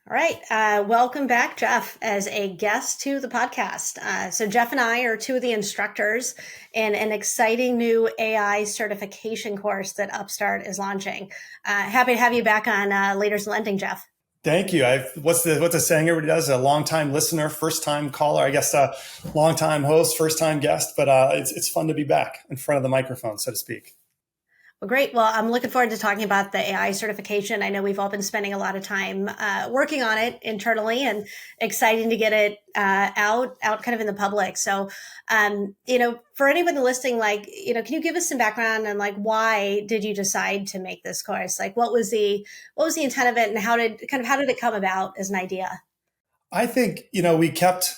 All right. Welcome back, Jeff, as a guest to the podcast. So Jeff and I are two of the instructors in an exciting new AI certification course that Upstart is launching. Happy to have you back on Leaders in Lending, Jeff. Thank you. What's the saying everybody does? A long time listener, first time caller. I guess a long time host, first time guest. But it's fun to be back in front of the microphone, so to speak. Well, great. Well, I'm looking forward to talking about the AI certification. I know we've all been spending a lot of time working on it internally, and exciting to get it out kind of in the public. So, for anyone listening, can you give us some background on why did you decide to make this course? Like, what was the intent of it, and how did it come about as an idea? I think we kept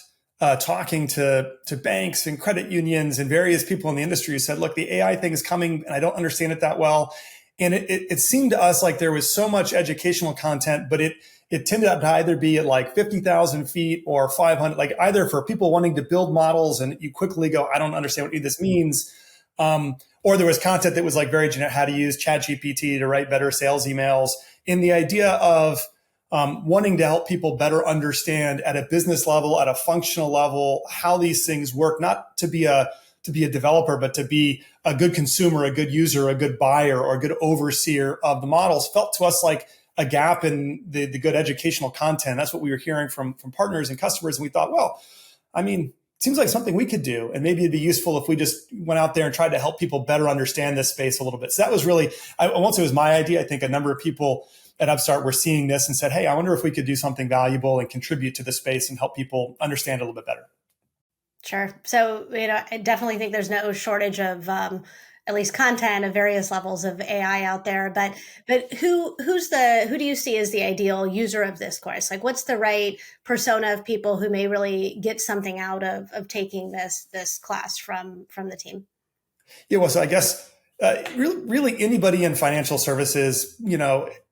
talking to banks and credit unions and various people in the industry who said, look, the AI thing is coming and I don't understand it that well. And it seemed to us like there was so much educational content, but it tended to either be at like 50,000 feet or 500, like either for people wanting to build models and you quickly go, I don't understand what any of this means. Or there was content that was like very generic, how to use ChatGPT to write better sales emails. In the idea of wanting to help people better understand at a business level, at a functional level, how these things work, not to be a developer, but to be a good consumer, a good user, a good buyer, or a good overseer of the models, felt to us like a gap in the good educational content. That's what we were hearing from partners and customers. And we thought, well, I mean, it seems like something we could do. And maybe it'd be useful if we just went out there and tried to help people better understand this space a little bit. So that was really, I won't say it was my idea. I think a number of people at Upstart were seeing this and said, hey, I wonder if we could do something valuable and contribute to the space and help people understand it a little bit better. Sure. So, I definitely think there's no shortage of at least content of various levels of AI out there. But who do you see as the ideal user of this course? Like, what's the right persona of people who may really get something out of taking this class from the team? Yeah, well, so I guess really anybody in financial services,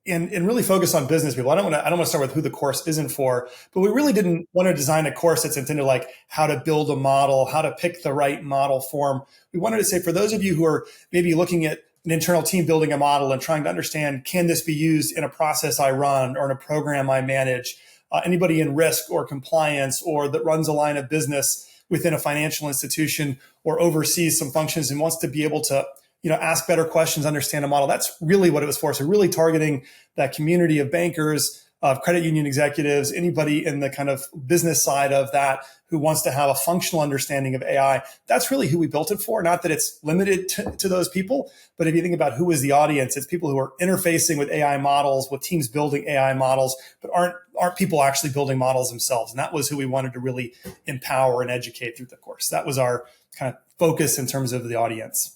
and really focus on business people. I don't want to start with who the course isn't for, but we really didn't want to design a course that's intended like how to build a model, how to pick the right model form. We wanted to say for those of you who are maybe looking at an internal team building a model and trying to understand, can this be used in a process I run or in a program I manage? Anybody in risk or compliance or that runs a line of business within a financial institution or oversees some functions and wants to be able to ask better questions, understand a model. That's really what it was for. So really targeting that community of bankers, of credit union executives, anybody in the kind of business side of that who wants to have a functional understanding of AI. That's really who we built it for. Not that it's limited to those people, but if you think about who is the audience, it's people who are interfacing with AI models, with teams building AI models, but aren't people actually building models themselves. And that was who we wanted to really empower and educate through the course. That was our kind of focus in terms of the audience.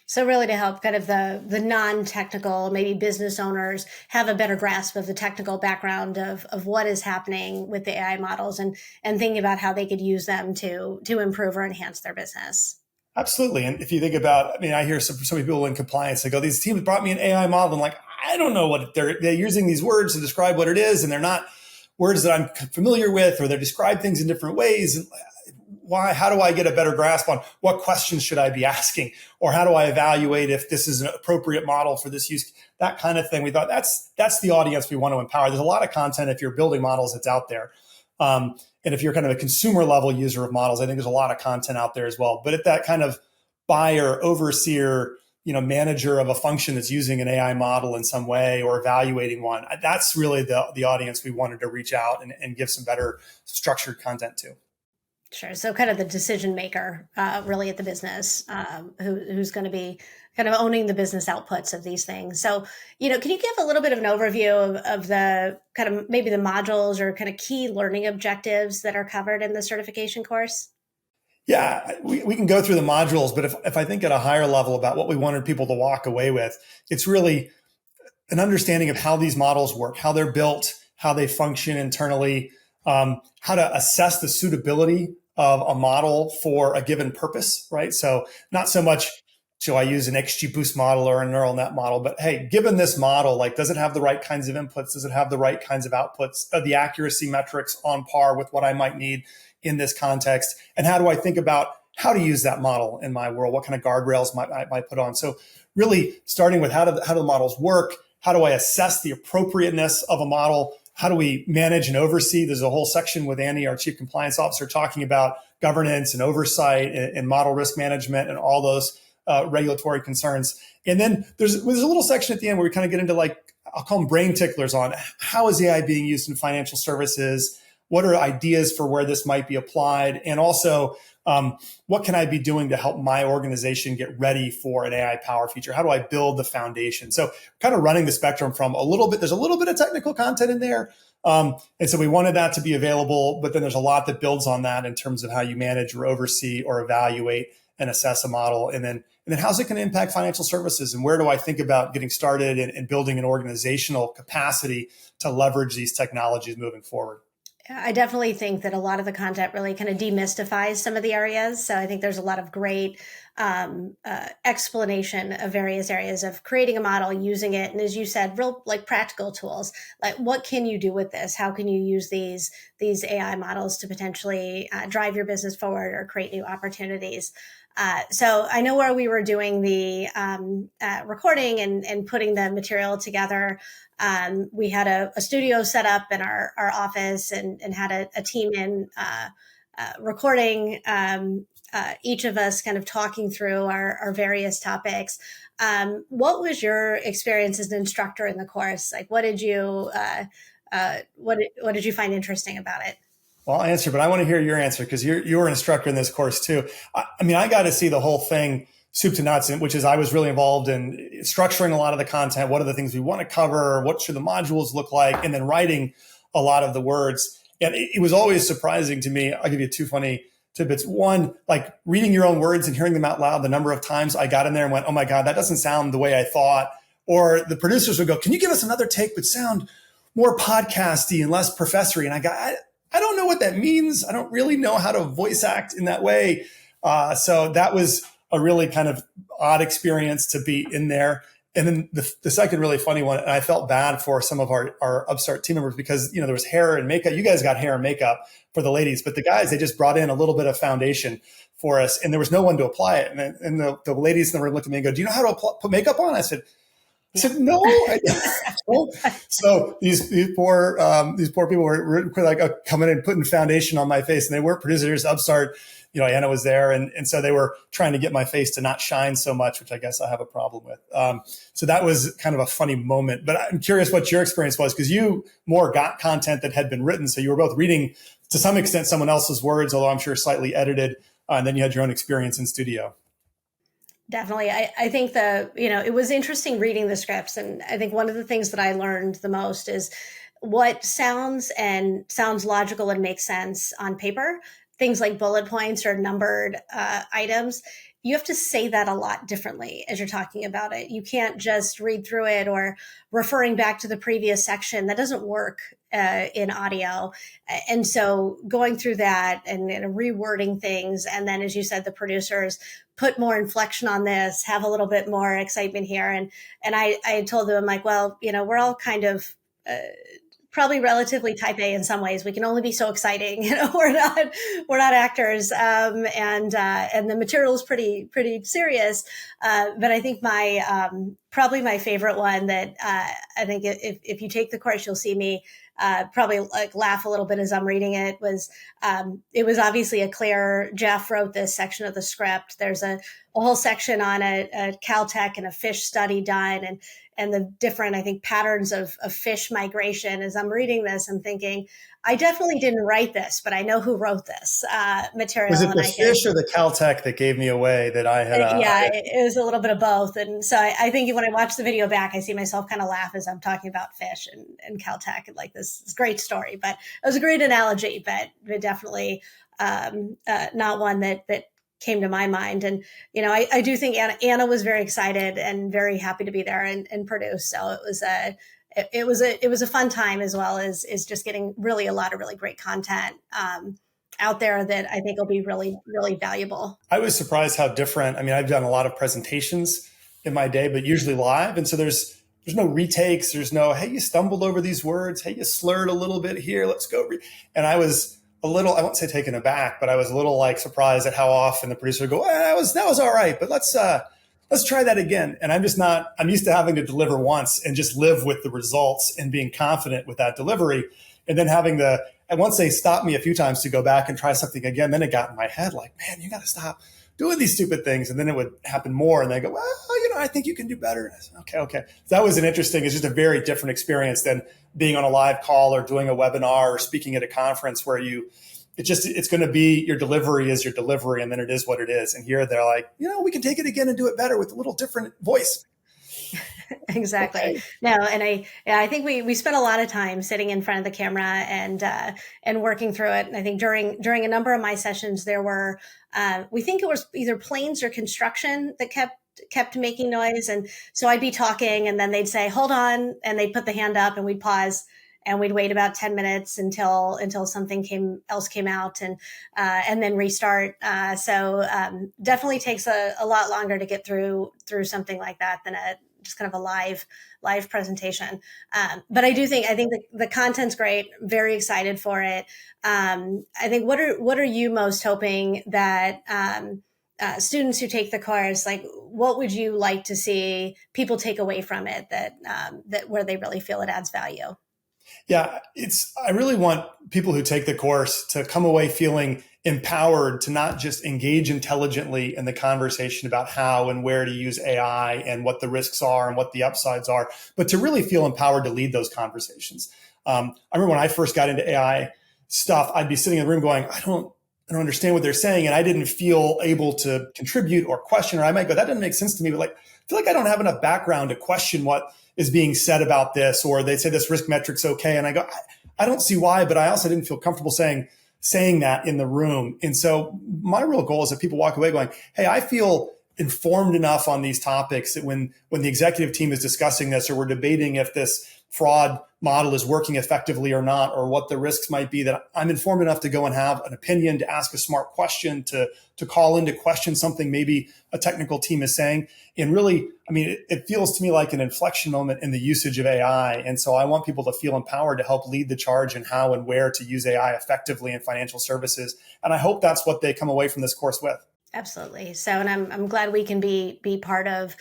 So really to help kind of the non-technical, maybe business owners have a better grasp of the technical background of what is happening with the AI models and thinking about how they could use them to improve or enhance their business. Absolutely. And if you think about, I hear so many people in compliance, they go, these teams brought me an AI model. I'm like, I don't know what they're using these words to describe what it is. And they're not words that I'm familiar with, or they describe things in different ways. And how do I get a better grasp on what questions should I be asking? Or how do I evaluate if this is an appropriate model for this use? That kind of thing. We thought that's the audience we want to empower. There's a lot of content if you're building models that's out there. And if you're kind of a consumer level user of models, I think there's a lot of content out there as well. But at that kind of buyer, overseer, manager of a function that's using an AI model in some way or evaluating one, that's really the audience we wanted to reach out and give some better structured content to. Sure. So kind of the decision maker really at the business who's going to be kind of owning the business outputs of these things. So, can you give a little bit of an overview of the kind of maybe the modules or kind of key learning objectives that are covered in the certification course? Yeah, we can go through the modules, but if I think at a higher level about what we wanted people to walk away with, it's really an understanding of how these models work, how they're built, how they function internally, how to assess the suitability of a model for a given purpose, right? So not so much, shall I use an XGBoost model or a neural net model, but hey, given this model, does it have the right kinds of inputs? Does it have the right kinds of outputs? Are the accuracy metrics on par with what I might need in this context? And how do I think about how to use that model in my world? What kind of guardrails might I put on? So really starting with how do the models work? How do I assess the appropriateness of a model? how do we manage and oversee? There's a whole section with Annie, our chief compliance officer, talking about governance and oversight and model risk management and all those regulatory concerns. And then there's a little section at the end where we kind of get into like, I'll call them brain ticklers on how is AI being used in financial services? What are ideas for where this might be applied? And also, what can I be doing to help my organization get ready for an AI power feature? How do I build the foundation? So kind of running the spectrum from there's a little bit of technical content in there. And so we wanted that to be available, but then there's a lot that builds on that in terms of how you manage or oversee or evaluate and assess a model. And then how's it going to impact financial services? And where do I think about getting started and building an organizational capacity to leverage these technologies moving forward? I definitely think that a lot of the content really kind of demystifies some of the areas. So I think there's a lot of great explanation of various areas of creating a model, using it. And as you said, real like practical tools, like what can you do with this? How can you use these AI models to potentially drive your business forward or create new opportunities? So I know where we were doing the recording and putting the material together. We had a studio set up in our office and had a team in recording each of us kind of talking through our various topics. What was your experience as an instructor in the course? Like, what did you find interesting about it? Well, I'll answer, but I want to hear your answer because you were an instructor in this course too. I mean, I got to see the whole thing soup to nuts, which is I was really involved in structuring a lot of the content. What are the things we want to cover? What should the modules look like? And then writing a lot of the words. And it was always surprising to me. I'll give you two funny tidbits. One, like reading your own words and hearing them out loud, the number of times I got in there and went, oh my God, that doesn't sound the way I thought. Or the producers would go, can you give us another take, but sound more podcasty and less professory? And I don't know what that means. I don't really know how to voice act in that way. So that was a really kind of odd experience to be in there. And then the second really funny one, and I felt bad for some of our Upstart team members because, there was hair and makeup. You guys got hair and makeup for the ladies, but the guys, they just brought in a little bit of foundation for us and there was no one to apply it. And the ladies in the room looked at me and go, do you know how to put makeup on? I said, no. So these poor people were like coming in and putting foundation on my face, and they weren't producers. Upstart, Anna was there, and so they were trying to get my face to not shine so much, which I guess I have a problem with. So that was kind of a funny moment. But I'm curious what your experience was because you more got content that had been written, so you were both reading to some extent someone else's words, although I'm sure slightly edited, and then you had your own experience in studio. Definitely. I think it was interesting reading the scripts. And I think one of the things that I learned the most is what sounds logical and makes sense on paper. Things like bullet points or numbered items. You have to say that a lot differently as you're talking about it. You can't just read through it or referring back to the previous section. That doesn't work in audio. And so going through that and rewording things. And then, as you said, the producers put more inflection on this, have a little bit more excitement here. And I told them, I'm like, well, we're all kind of probably relatively type A in some ways. We can only be so exciting. We're not actors. And the material is pretty serious. But I think probably my favorite one that I think if you take the course, you'll see me probably like laugh a little bit as I'm reading it was obviously a clear, Jeff wrote this section of the script. There's a whole section on a Caltech and a fish study done and the different, I think, patterns of fish migration. As I'm reading this, I'm thinking, I definitely didn't write this, but I know who wrote this material. Was it the fish or the Caltech that gave me away that I had? It was a little bit of both. And so I think when I watch the video back, I see myself kind of laugh as I'm talking about fish and Caltech and like this great story. But it was a great analogy, but definitely not one that came to my mind. And, I do think Anna was very excited and very happy to be there and produce. So it was a fun time as well as just getting really a lot of really great content out there that I think will be really, really valuable. I was surprised how different. I mean, I've done a lot of presentations in my day, but usually live. And so there's no retakes. There's no, hey, you stumbled over these words. Hey, you slurred a little bit here. Let's go. And I was a little, I won't say taken aback, but I was a little like surprised at how often the producer would go, that was all right, but let's let's try that again. And I'm used to having to deliver once and just live with the results and being confident with that delivery. And then and once they stopped me a few times to go back and try something again, then it got in my head like, man, you got to stop doing these stupid things. And then it would happen more. And they go, well, I think you can do better. And I said, okay. So that was it's just a very different experience than being on a live call or doing a webinar or speaking at a conference where it's going to be your delivery is your delivery. And then it is what it is. And here they're like, we can take it again and do it better with a little different voice. Exactly. Okay. No, and I think we spent a lot of time sitting in front of the camera and working through it. And I think during a number of my sessions, there were we think it was either planes or construction that kept making noise. And so I'd be talking and then they'd say, hold on. And they'd put the hand up and we'd pause and we'd wait about 10 minutes until something else came out and then restart. So definitely takes a lot longer to get through something like that than just kind of a live presentation. But I think the content's great. Very excited for it. I think what are you most hoping that students who take the course, like what would you like to see people take away from it that where they really feel it adds value? Yeah, I really want people who take the course to come away feeling empowered to not just engage intelligently in the conversation about how and where to use AI and what the risks are and what the upsides are, but to really feel empowered to lead those conversations. I remember when I first got into AI stuff, I'd be sitting in the room going, I don't understand what they're saying. And I didn't feel able to contribute or question, or I might go, that doesn't make sense to me. But I feel like I don't have enough background to question what is being said about this, or they say this risk metric's okay. And I go, I don't see why, but I also didn't feel comfortable saying that in the room. And so my real goal is that people walk away going, hey, I feel informed enough on these topics that when the executive team is discussing this, or we're debating if this fraud model is working effectively or not, or what the risks might be, that I'm informed enough to go and have an opinion, to ask a smart question, to call in to question something maybe a technical team is saying. And really, it feels to me like an inflection moment in the usage of AI. And so I want people to feel empowered to help lead the charge in how and where to use AI effectively in financial services. And I hope that's what they come away from this course with. Absolutely. So, and I'm glad we can be part of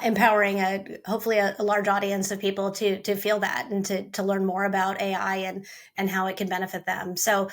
empowering hopefully a large audience of people to feel that and to learn more about AI and how it can benefit them. So,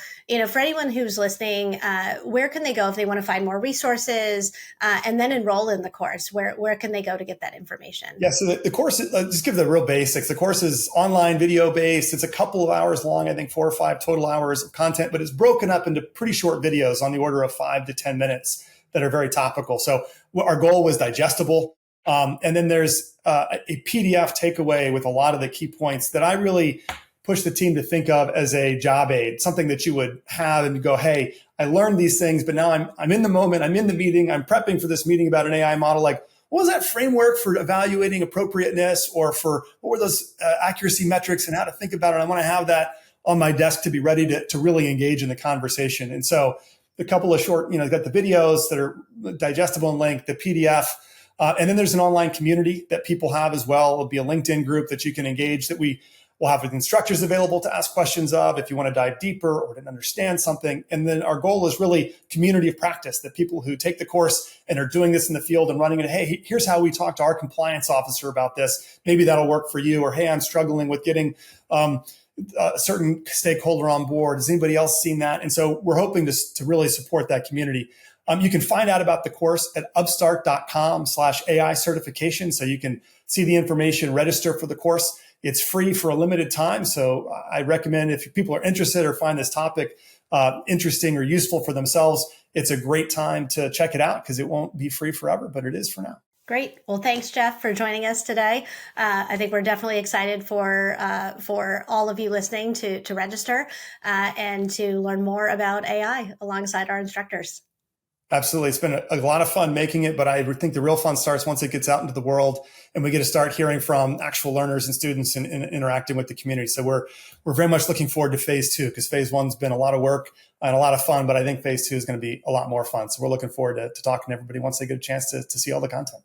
for anyone who's listening, where can they go if they want to find more resources and then enroll in the course? Where can they go to get that information? Yeah. So the course, just give the real basics. The course is online, video based. It's a couple of hours long, I think 4 or 5 total hours of content, but it's broken up into pretty short videos on the order of 5 to 10 minutes. That are very topical. So our goal was digestible. And then there's a PDF takeaway with a lot of the key points that I really push the team to think of as a job aid, something that you would have and go, hey, I learned these things, but now I'm in the moment, I'm in the meeting, I'm prepping for this meeting about an AI model. Like, what was that framework for evaluating appropriateness, or for what were those accuracy metrics and how to think about it? I want to have that on my desk to be ready to really engage in the conversation. And so a couple of short, got the videos that are digestible in length, the PDF, and then there's an online community that people have as well. It'll be a LinkedIn group that you can engage, that we will have with instructors available to ask questions of if you want to dive deeper or didn't understand something. And then our goal is really community of practice, that people who take the course and are doing this in the field and running it, hey, here's how we talk to our compliance officer about this. Maybe that'll work for you. Or, hey, I'm struggling with getting a certain stakeholder on board. Has anybody else seen that? And so we're hoping to really support that community. You can find out about the course at upstart.com/AI certification. So you can see the information, register for the course. It's free for a limited time. So I recommend, if people are interested or find this topic interesting or useful for themselves, it's a great time to check it out, because it won't be free forever, but it is for now. Great. Well, thanks, Jeff, for joining us today. I think we're definitely excited for all of you listening to register and to learn more about AI alongside our instructors. Absolutely. It's been a lot of fun making it, but I think the real fun starts once it gets out into the world and we get to start hearing from actual learners and students and interacting with the community. So we're very much looking forward to phase 2, because phase 1's been a lot of work and a lot of fun, but I think phase 2 is going to be a lot more fun. So we're looking forward to talking to everybody once they get a chance to see all the content.